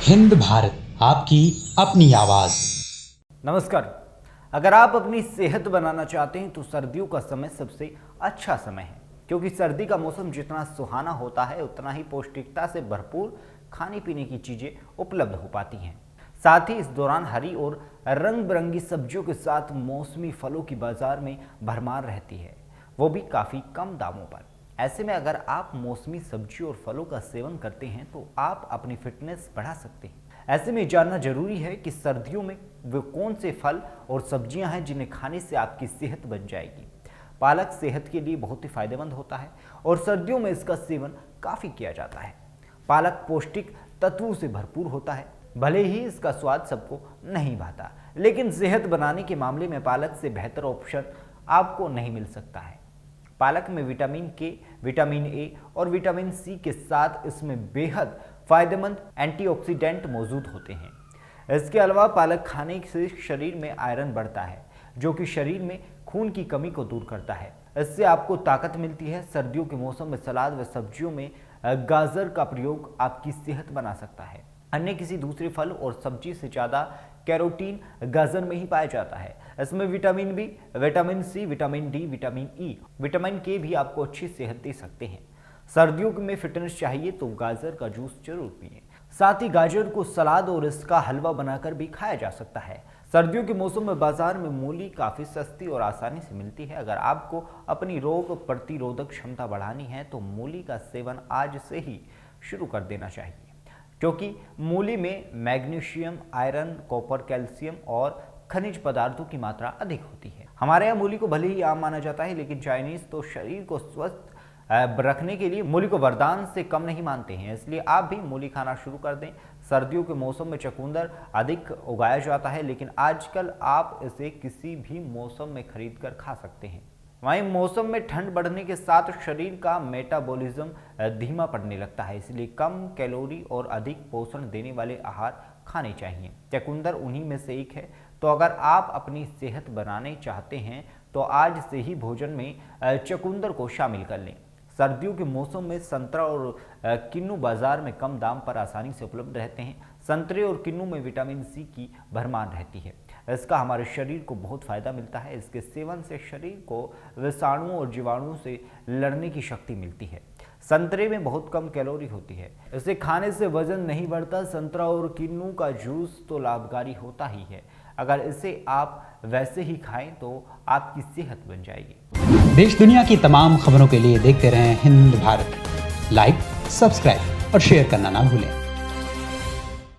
हिंद भारत, आपकी अपनी आवाज। नमस्कार। अगर आप अपनी सेहत बनाना चाहते हैं तो सर्दियों का समय सबसे अच्छा समय है, क्योंकि सर्दी का मौसम जितना सुहाना होता है उतना ही पौष्टिकता से भरपूर खाने पीने की चीजें उपलब्ध हो पाती हैं। साथ ही इस दौरान हरी और रंग बिरंगी सब्जियों के साथ मौसमी फलों की बाजार में भरमार रहती है, वो भी काफ़ी कम दामों पर। ऐसे में अगर आप मौसमी सब्जियों और फलों का सेवन करते हैं तो आप अपनी फिटनेस बढ़ा सकते हैं। ऐसे में जानना जरूरी है कि सर्दियों में वे कौन से फल और सब्जियां हैं जिन्हें खाने से आपकी सेहत बन जाएगी। पालक सेहत के लिए बहुत ही फायदेमंद होता है और सर्दियों में इसका सेवन काफ़ी किया जाता है। पालक पौष्टिक तत्वों से भरपूर होता है। भले ही इसका स्वाद सबको नहीं भाता, लेकिन सेहत बनाने के मामले में पालक से बेहतर ऑप्शन आपको नहीं मिल सकता है। पालक में विटामिन के, विटामिन ए और विटामिन सी के साथ इसमें बेहद फायदेमंद एंटीऑक्सीडेंट मौजूद होते हैं। इसके अलावा पालक खाने से शरीर में आयरन बढ़ता है, जो कि शरीर में खून की कमी को दूर करता है। इससे आपको ताकत मिलती है। सर्दियों के मौसम में सलाद व सब्जियों में गाजर का प्रयोग आपकी सेहत बना सकता है। अन्य किसी दूसरे फल और सब्जी से ज़्यादा कैरोटीन गाजर में ही पाया जाता है। इसमें vitamin B, vitamin C, vitamin D, vitamin E, vitamin K भी आपको अच्छी सेहत दे सकते हैं। सर्दियों में फिटनेस चाहिए तो गाजर का जूस जरूर पिएं। साथ ही गाजर को सलाद और इसका हलवा बनाकर भी खाया जा सकता है। सर्दियों के मौसम में बाजार में मूली काफ़ी सस्ती और आसानी से मिलती है। अगर आपको अपनी रोग प्रतिरोधक क्षमता बढ़ानी है तो मूली का सेवन आज से ही शुरू कर देना चाहिए, क्योंकि मूली में मैग्नीशियम, आयरन, कॉपर, कैल्शियम और खनिज पदार्थों की मात्रा अधिक होती है। हमारे यहाँ मूली को भले ही आम माना जाता है, लेकिन चाइनीज तो शरीर को स्वस्थ रखने के लिए मूली को वरदान से कम नहीं मानते हैं। इसलिए आप भी मूली खाना शुरू कर दें। सर्दियों के मौसम में चुकंदर अधिक उगाया जाता है, लेकिन आजकल आप इसे किसी भी मौसम में खरीद कर खा सकते हैं। वहीं मौसम में ठंड बढ़ने के साथ शरीर का मेटाबॉलिज्म धीमा पड़ने लगता है, इसलिए कम कैलोरी और अधिक पोषण देने वाले आहार खाने चाहिए। चुकंदर उन्हीं में से एक है। तो अगर आप अपनी सेहत बनाने चाहते हैं तो आज से ही भोजन में चुकंदर को शामिल कर लें। सर्दियों के मौसम में संतरा और किन्नू बाजार में कम दाम पर आसानी से उपलब्ध रहते हैं। संतरे और किन्नू में विटामिन सी की भरमार रहती है। इसका हमारे शरीर को बहुत फायदा मिलता है। इसके सेवन से शरीर को विषाणुओं और जीवाणुओं से लड़ने की शक्ति मिलती है। संतरे में बहुत कम कैलोरी होती है। इसे खाने से वजन नहीं बढ़ता। संतरा और किन्नू का जूस तो लाभकारी होता ही है। अगर इसे आप वैसे ही खाएं तो आपकी सेहत बन जाएगी। देश दुनिया की तमाम खबरों के लिए देखते रहें हिंद भारत। लाइक, सब्सक्राइब और शेयर करना ना भूलें।